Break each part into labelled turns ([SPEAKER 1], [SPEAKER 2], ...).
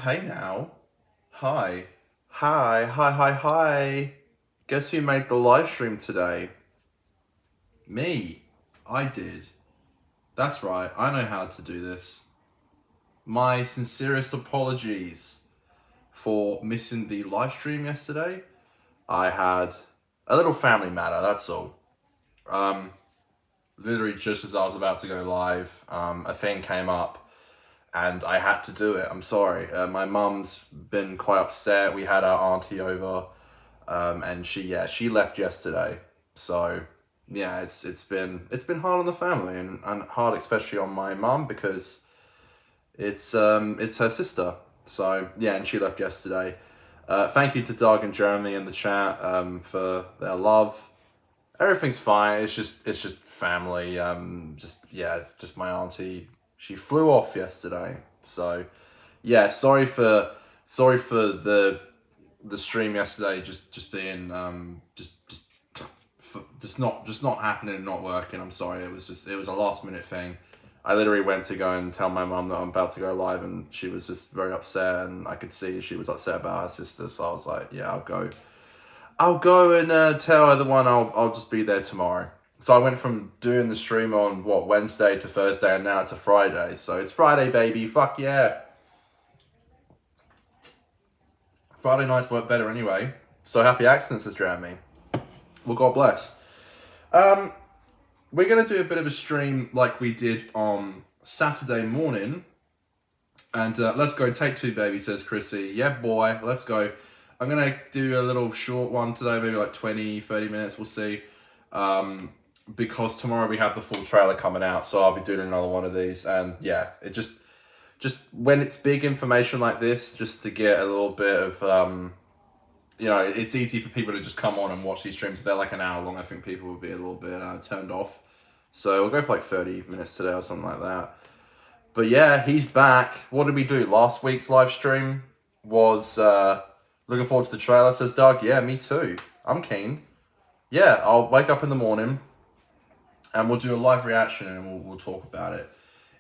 [SPEAKER 1] Hey now. Hi. Hi. Guess who made the live stream today? Me. I did. That's right, I know how to do this. My sincerest apologies for missing the live stream yesterday. I had a little family matter, that's all. Literally just as I was about to go live, a thing came up and I had to do it. I'm sorry. My mum's been quite upset. We had our auntie over. And she left yesterday. So yeah, it's been hard on the family and hard especially on my mum because it's her sister. So yeah, and she left yesterday. Thank you to Doug and Jeremy in the chat for their love. Everything's fine. It's just family. Just my auntie. She flew off yesterday. So yeah, sorry for the stream yesterday just being just not happening and not working. I'm sorry. It was a last minute thing. I literally went to go and tell my mum that I'm about to go live, and she was just very upset, and I could see she was upset about her sister. So I was like, yeah, I'll go and tell her the one. I'll just be there tomorrow. So I went from doing the stream on Wednesday to Thursday, and now it's a Friday. So it's Friday, baby. Fuck yeah. Friday nights work better anyway. So happy accidents has drowned me. Well, God bless. We're going to do a bit of a stream like we did on Saturday morning. And let's go. Take two, baby, says Chrissy. Yeah, boy. Let's go. I'm going to do a little short one today, maybe like 20, 30 minutes. We'll see. Because tomorrow we have the full trailer coming out. So I'll be doing another one of these. And yeah, it just when it's big information like this, just to get a little bit of, it's easy for people to just come on and watch these streams. If they're like an hour long, I think people will be a little bit turned off. So we'll go for like 30 minutes today or something like that. But yeah, he's back. What did we do? Last week's live stream was looking forward to the trailer, says Doug. Yeah, me too. I'm keen. Yeah, I'll wake up in the morning and we'll do a live reaction and we'll talk about it.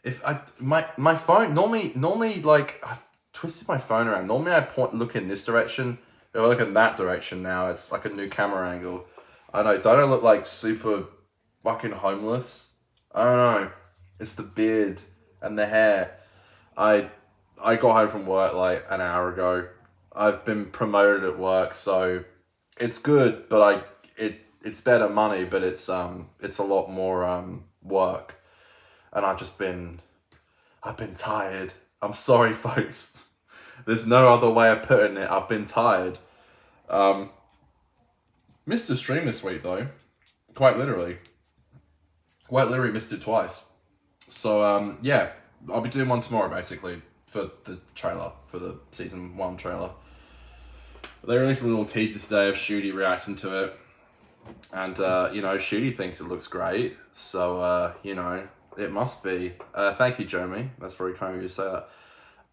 [SPEAKER 1] If my phone normally like I've twisted my phone around. Normally I look in this direction. If I look in that direction now, it's like a new camera angle. I know, don't I look like super fucking homeless? I don't know. It's the beard and the hair. I got home from work like an hour ago. I've been promoted at work, so it's good, but it's better money, but it's a lot more work. And I've been tired. I'm sorry, folks. There's no other way of putting it. I've been tired. Missed the stream this week though. Quite literally missed it twice. So yeah, I'll be doing one tomorrow basically for the trailer, for the season 1 trailer. They released a little teaser today of Shooty reacting to it. And Shooty thinks it looks great. So it must be. Thank you, Jeremy. That's very kind of you to say that.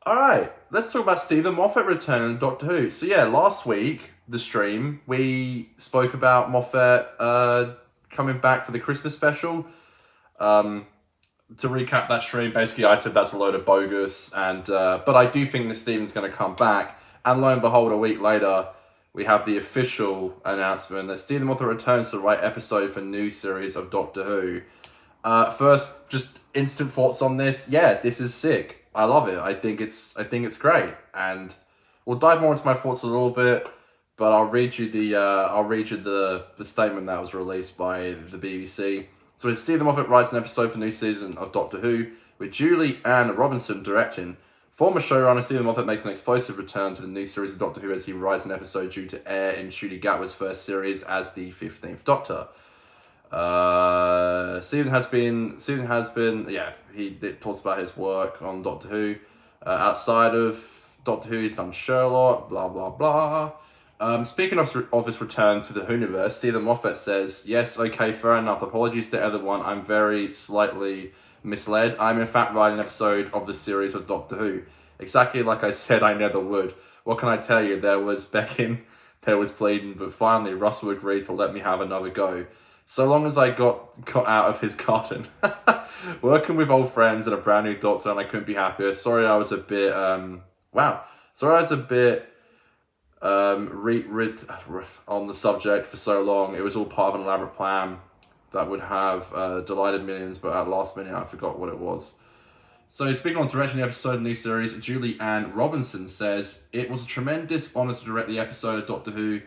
[SPEAKER 1] Alright, let's talk about Stephen Moffat returning to Doctor Who. So yeah, last week, the stream, we spoke about Moffat coming back for the Christmas special. To recap that stream, basically I said that's a load of bogus, and but I do think that Stephen's going to come back. And lo and behold, a week later, we have the official announcement that Stephen Moffat returns to write episode for new series of Doctor Who. First, just instant thoughts on this. Yeah, this is sick. I love it. I think it's great, and we'll dive more into my thoughts a little bit. But I'll read you the statement that was released by the BBC. So as Stephen Moffat writes an episode for new season of Doctor Who with Julie Ann Robinson directing. Former showrunner Stephen Moffat makes an explosive return to the new series of Doctor Who as he writes an episode due to air in Ncuti Gatwa's first series as the 15th Doctor. Stephen has been, he talks about his work on Doctor Who. Outside of Doctor Who, he's done Sherlock, blah, blah, blah. Speaking of his return to the Whoniverse, Stephen Moffat says, yes, okay, fair enough. Apologies to everyone. I'm very slightly misled. I'm in fact writing an episode of the series of Doctor Who. Exactly like I said I never would. What can I tell you? There was begging, there was pleading, but finally Russell agreed to let me have another go. So long as I got out of his garden. Working with old friends and a brand new doctor, and I couldn't be happier. Sorry I was a bit, wow. Sorry, I was a bit on the subject for so long. It was all part of an elaborate plan that would have delighted millions, but at last minute I forgot what it was. So speaking on directing the episode of the new series, Julie Ann Robinson says, "It was a tremendous honour to direct the episode of Doctor Who.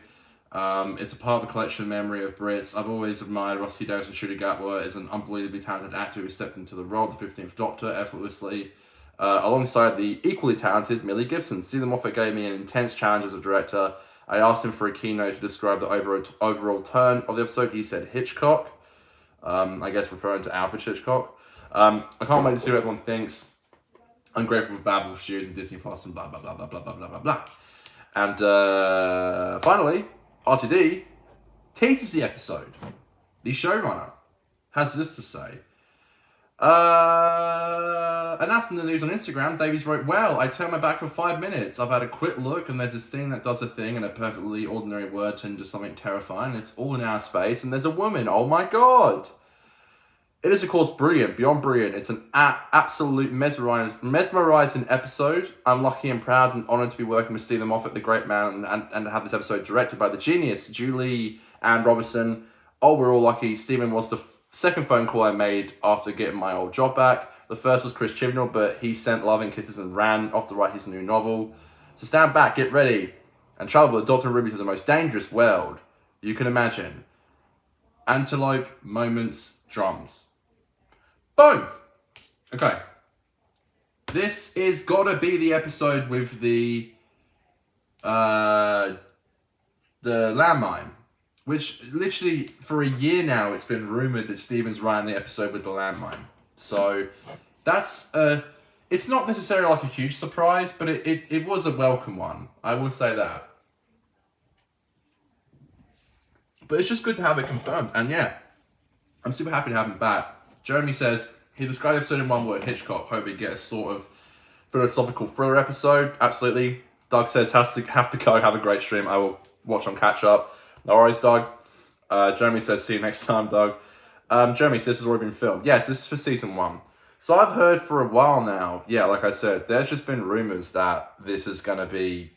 [SPEAKER 1] It's a part of a collection of memory of Brits. I've always admired Ross T. Davies and Ncuti Gatwa as an unbelievably talented actor who stepped into the role of the 15th Doctor effortlessly, alongside the equally talented Millie Gibson. Stephen Moffat gave me an intense challenge as a director. I asked him for a keynote to describe the overall turn of the episode. He said Hitchcock, I guess referring to Alfred Hitchcock. I can't wait to see what everyone thinks. I'm grateful for Babel Studios and Disney Plus and blah, blah, blah, blah, blah, blah, blah, blah, blah." And finally, RTD teases the episode. The showrunner has this to say. Announcing the news on Instagram, Davies wrote, "Well, I turned my back for 5 minutes. I've had a quick look and there's this thing that does a thing and a perfectly ordinary word turned into something terrifying. It's all in our space and there's a woman. Oh my God." It is, of course, brilliant, beyond brilliant. It's an absolute mesmerizing episode. I'm lucky and proud and honoured to be working with Stephen Moffat, the great man, and to have this episode directed by the genius, Julie Ann Robinson. Oh, we're all lucky. Stephen was the second phone call I made after getting my old job back. The first was Chris Chibnall, but he sent loving kisses and ran off to write his new novel. So stand back, get ready, and travel with Dr. Ruby to the most dangerous world you can imagine. Antelope, moments, drums. Boom! Okay. This is gotta be the episode with the landmine. Which, literally, for a year now, it's been rumoured that Stephen's writing the episode with the landmine. So, that's, it's not necessarily like a huge surprise, but it was a welcome one. I will say that. But it's just good to have it confirmed. And yeah, I'm super happy to have him back. Jeremy says, he described the episode in one word, Hitchcock. Hope we get a sort of philosophical thriller episode. Absolutely. Doug says, have to go, have a great stream. I will watch on catch up. No worries, Doug. Jeremy says, see you next time, Doug. Jeremy says, this has already been filmed. Yes, this is for season 1. So I've heard for a while now, yeah, like I said, there's just been rumours that this is going to be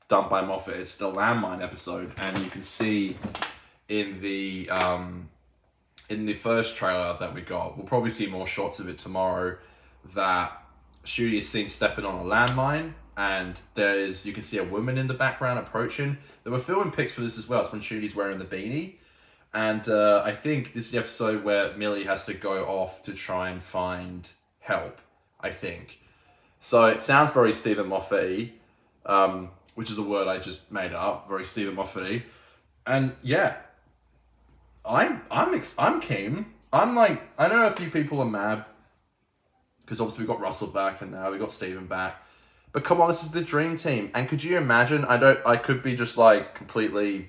[SPEAKER 1] done by Moffat. It's the landmine episode. And you can see in the first trailer that we got, we'll probably see more shots of it tomorrow, that Ncuti is seen stepping on a landmine, and you can see a woman in the background approaching. They were filming pics for this as well. It's when Ncuti's wearing the beanie. And I think this is the episode where Millie has to go off to try and find help, I think. So it sounds very Stephen Moffat-y, which is a word I just made up, very Stephen Moffat-y. And yeah, I'm keen. I'm like, I know a few people are mad because obviously we got Russell back and now we got Stephen back. But come on, this is the dream team. And could you imagine? I could be just like completely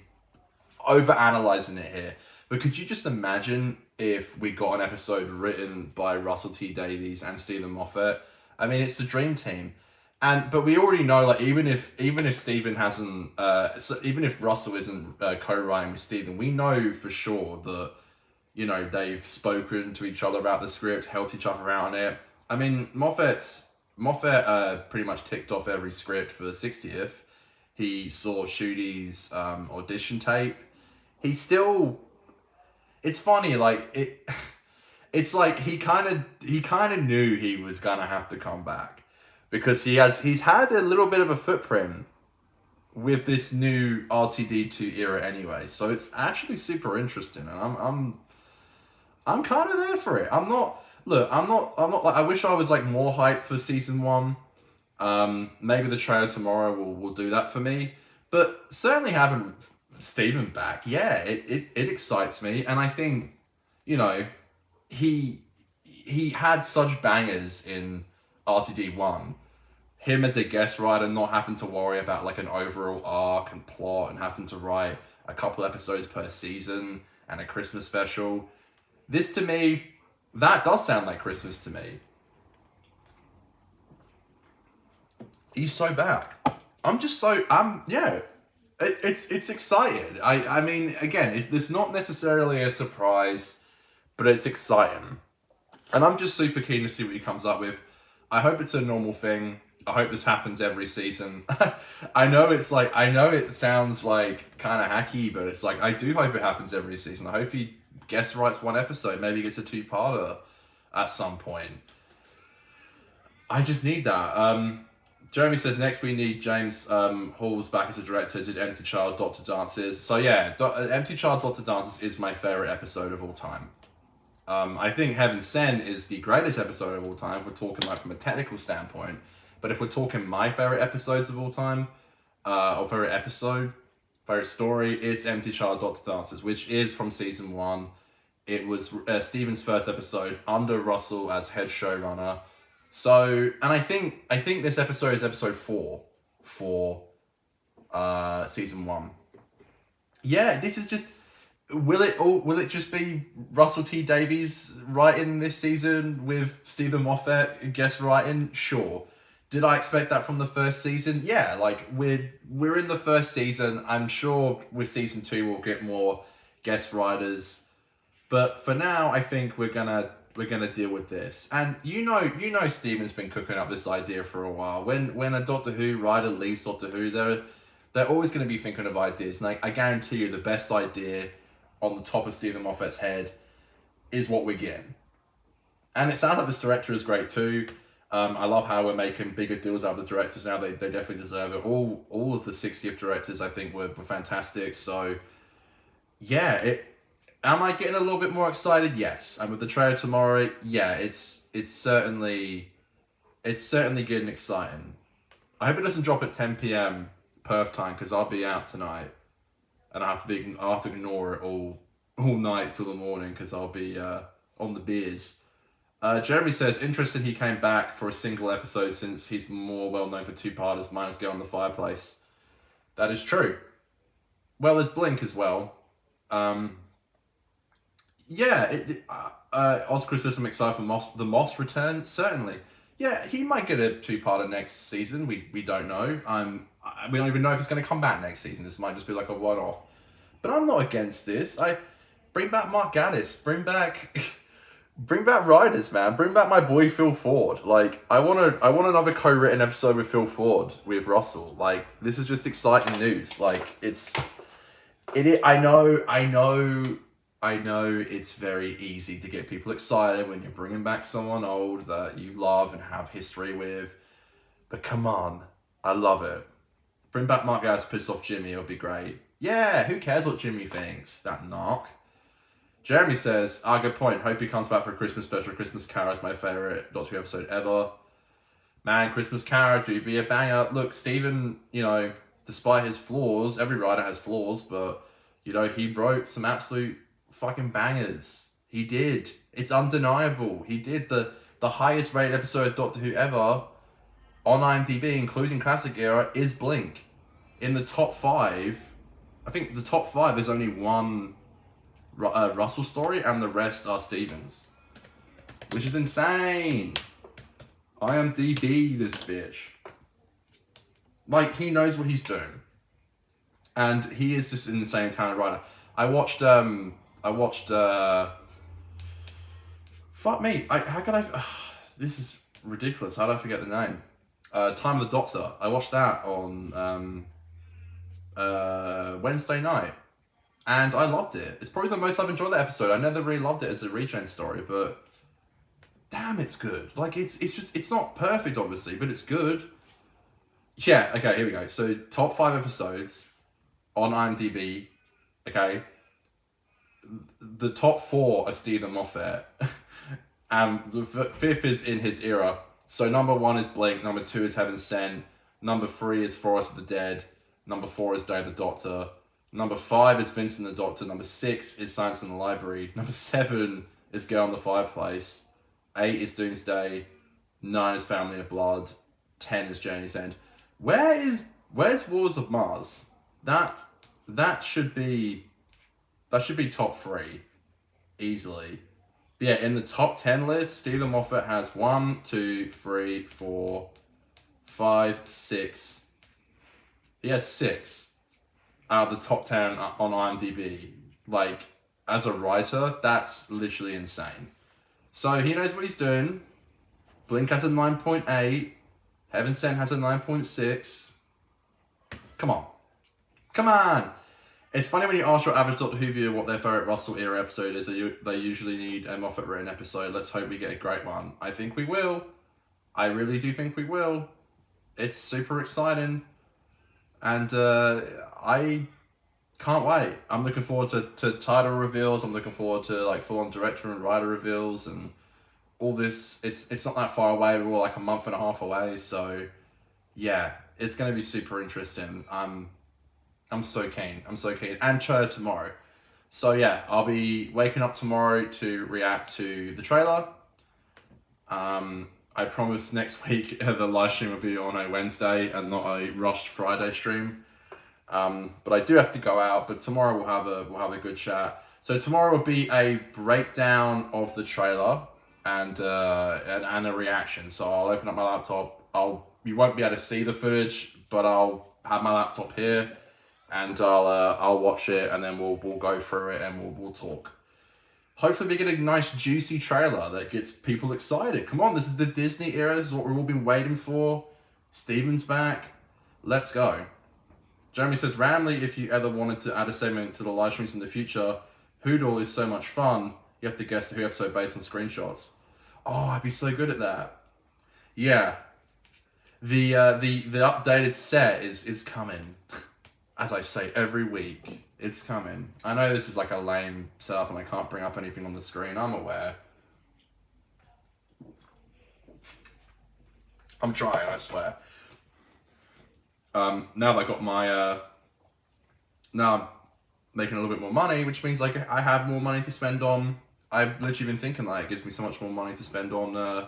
[SPEAKER 1] over-analyzing it here. But could you just imagine if we got an episode written by Russell T Davies and Stephen Moffat? I mean, it's the dream team. But we already know, like, even if Stephen hasn't, even if Russell isn't co-writing with Stephen, we know for sure that, you know, they've spoken to each other about the script, helped each other out on it. I mean, Moffat pretty much ticked off every script for the 60th. He saw Ncuti's audition tape. He still, it's funny, like it's like he kind of knew he was gonna have to come back. Because he's had a little bit of a footprint with this new RTD2 era anyway, so it's actually super interesting, and I'm kind of there for it. I'm not like, I wish I was like more hyped for season 1. Maybe the trailer tomorrow will do that for me, but certainly having Stephen back, yeah, it excites me, and I think, you know, he had such bangers in RTD1. Him as a guest writer, not having to worry about like an overall arc and plot and having to write a couple episodes per season and a Christmas special. This to me, that does sound like Christmas to me. He's so back. Yeah, it's excited. I mean, again, it's not necessarily a surprise, but it's exciting. And I'm just super keen to see what he comes up with. I hope it's a normal thing. I hope this happens every season. I know it sounds like kind of hacky, but it's like, I do hope it happens every season. I hope he guest writes one episode, maybe gets a two-parter at some point. I just need that. Jeremy says next we need James Hall's back as a director. Did Empty Child Doctor Dances? So yeah, Empty Child Doctor Dances is my favorite episode of all time. I think Heaven Sent is the greatest episode of all time. We're talking like from a technical standpoint, but if we're talking my favorite episodes of all time, or favorite story, it's Empty Child Doctor Dances, which is from season 1. It was Steven's first episode under Russell as head showrunner. So, and I think this episode is episode 4 for season 1. Yeah, this is just. Will it just be Russell T Davies writing this season with Stephen Moffat guest writing? Sure. Did I expect that from the first season? Yeah, like we're in the first season. I'm sure with season 2 we'll get more guest writers. But for now, I think we're gonna deal with this. And you know Steven's been cooking up this idea for a while. When a Doctor Who writer leaves Doctor Who, they're always gonna be thinking of ideas. And I guarantee you the best idea on the top of Stephen Moffat's head is what we're getting. And it sounds like this director is great too. I love how we're making bigger deals out of the directors now. They definitely deserve it. All of the 60th directors I think were fantastic. So yeah, am I getting a little bit more excited? Yes. And with the trailer tomorrow, yeah, it's certainly getting exciting. I hope it doesn't drop at 10 p.m. Perth time because I'll be out tonight. And I have to ignore it all night till the morning because I'll be on the beers. Jeremy says, interesting he came back for a single episode since he's more well known for two-parters minus Girl in the Fireplace. That is true. Well, there's Blink as well. Yeah, Oscar says I'm excited for the Moss return. Certainly. Yeah, he might get a two-parter next season. We don't know. We don't even know if he's going to come back next season. This might just be like a one-off. But I'm not against this. Bring back Mark Gatiss. Bring back writers, man. Bring back my boy Phil Ford. Like I want another co-written episode with Phil Ford with Russell. Like this is just exciting news. Like I know it's very easy to get people excited when you're bringing back someone old that you love and have history with. But come on, I love it. Bring back Mark Gatiss, piss off Jimmy, it'll be great. Yeah, who cares what Jimmy thinks? That knock. Jeremy says, good point. Hope he comes back for a Christmas special. Christmas Carol is my favourite Doctor Who episode ever. Man, Christmas Carol do be a banger. Look, Stephen, despite his flaws, every writer has flaws, but, he wrote some absolute fucking bangers. He did. It's undeniable. He did the highest rated episode of Doctor Who ever on IMDb, including Classic Era, is Blink. In the top 5, I think the top 5, there's only one Russell story, and the rest are Stevens. Which is insane. IMDb this bitch. Like, he knows what he's doing. And he is just an insane talented writer. I watched fuck me. How could I... this is ridiculous. How did I forget the name? Time of the Doctor. I watched that on Wednesday night. And I loved it. It's probably the most I've enjoyed that episode. I never really loved it as a regen story, but damn, it's good. Like, it's not perfect, obviously, but it's good. Yeah, okay, here we go. So, top 5 episodes on IMDb, okay? The top 4 are Stephen Moffat. And the 5th is in his era. So, number 1 is Blink, number 2 is Heaven Sent, number 3 is Forest of the Dead, number 4 is Day of the Doctor, number 5 is Vincent the Doctor, number 6 is Science in the Library, number 7 is Girl in the Fireplace, 8 is Doomsday, 9 is Family of Blood, 10 is Journey's End. Where's Wars of Mars? That should be top 3 easily. But yeah, in the top 10 list, Stephen Moffat has 1, 2, 3, 4, 5, 6. He has 6 out of the top 10 on IMDb. Like, as a writer, that's literally insane. So he knows what he's doing. Blink has a 9.8. Heaven Sent has a 9.6. Come on. Come on. It's funny when you ask your average Doctor Who viewer what their favourite Russell era episode is, they usually need a Moffat written episode. Let's hope we get a great one. I think we will. I really do think we will. It's super exciting. And I can't wait. I'm looking forward to title reveals. I'm looking forward to like full-on director and writer reveals and all this. It's not that far away. We're like a month and a half away. So yeah, it's going to be super interesting. I'm so keen. I'm so keen. And Cho tomorrow. So yeah, I'll be waking up tomorrow to react to the trailer. I promise next week the live stream will be on a Wednesday and not a rushed Friday stream. But I do have to go out. But tomorrow we'll have a good chat. So tomorrow will be a breakdown of the trailer and a reaction. So I'll open up my laptop. You won't be able to see the footage, but I'll have my laptop here. And I'll watch it, and then we'll go through it, and we'll talk. Hopefully we get a nice juicy trailer that gets people excited. Come on, this is the Disney era. This is what we've all been waiting for. Steven's back. Let's go. Jeremy says, randomly, if you ever wanted to add a segment to the live streams in the future, Hoodle is so much fun. You have to guess the Who episode based on screenshots. Oh, I'd be so good at that. Yeah. The updated set is coming. As I say every week, it's coming. I know this is like a lame setup and I can't bring up anything on the screen. I'm aware. I'm trying, I swear. Now that I got my, now I'm making a little bit more money, which means like I have more money to spend on. I've literally been thinking like it gives me so much more money to spend on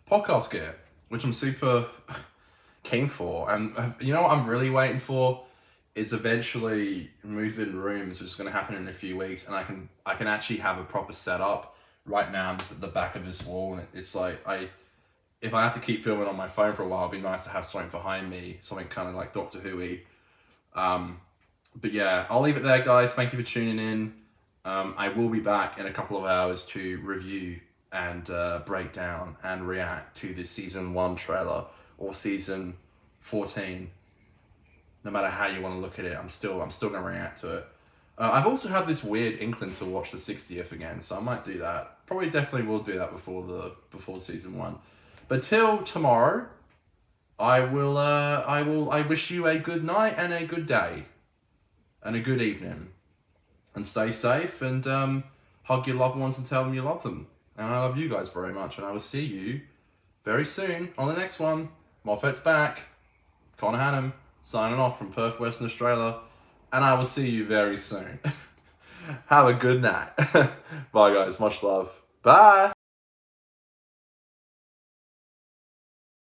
[SPEAKER 1] podcast gear, which I'm super keen for. And you know what I'm really waiting for? Is eventually moving rooms, which is going to happen in a few weeks, and I can actually have a proper setup. Right now I'm just at the back of this wall, and it's like if I have to keep filming on my phone for a while, it'd be nice to have something behind me, something kind of like Doctor Who-y. But yeah, I'll leave it there, guys. Thank you for tuning in. I will be back in a couple of hours to review and break down and react to the season 1 trailer or season 14. No matter how you want to look at it, I'm still gonna react to it. I've also had this weird inkling to watch the 60th again, so I might do that. Probably definitely will do that before season 1. But till tomorrow, I wish you a good night and a good day and a good evening, and stay safe and hug your loved ones and tell them you love them. And I love you guys very much, and I will see you very soon on the next one. Moffat's back. Connor Hannum signing off from Perth, Western Australia, and I will see you very soon. Have a good night. Bye guys, much love. Bye.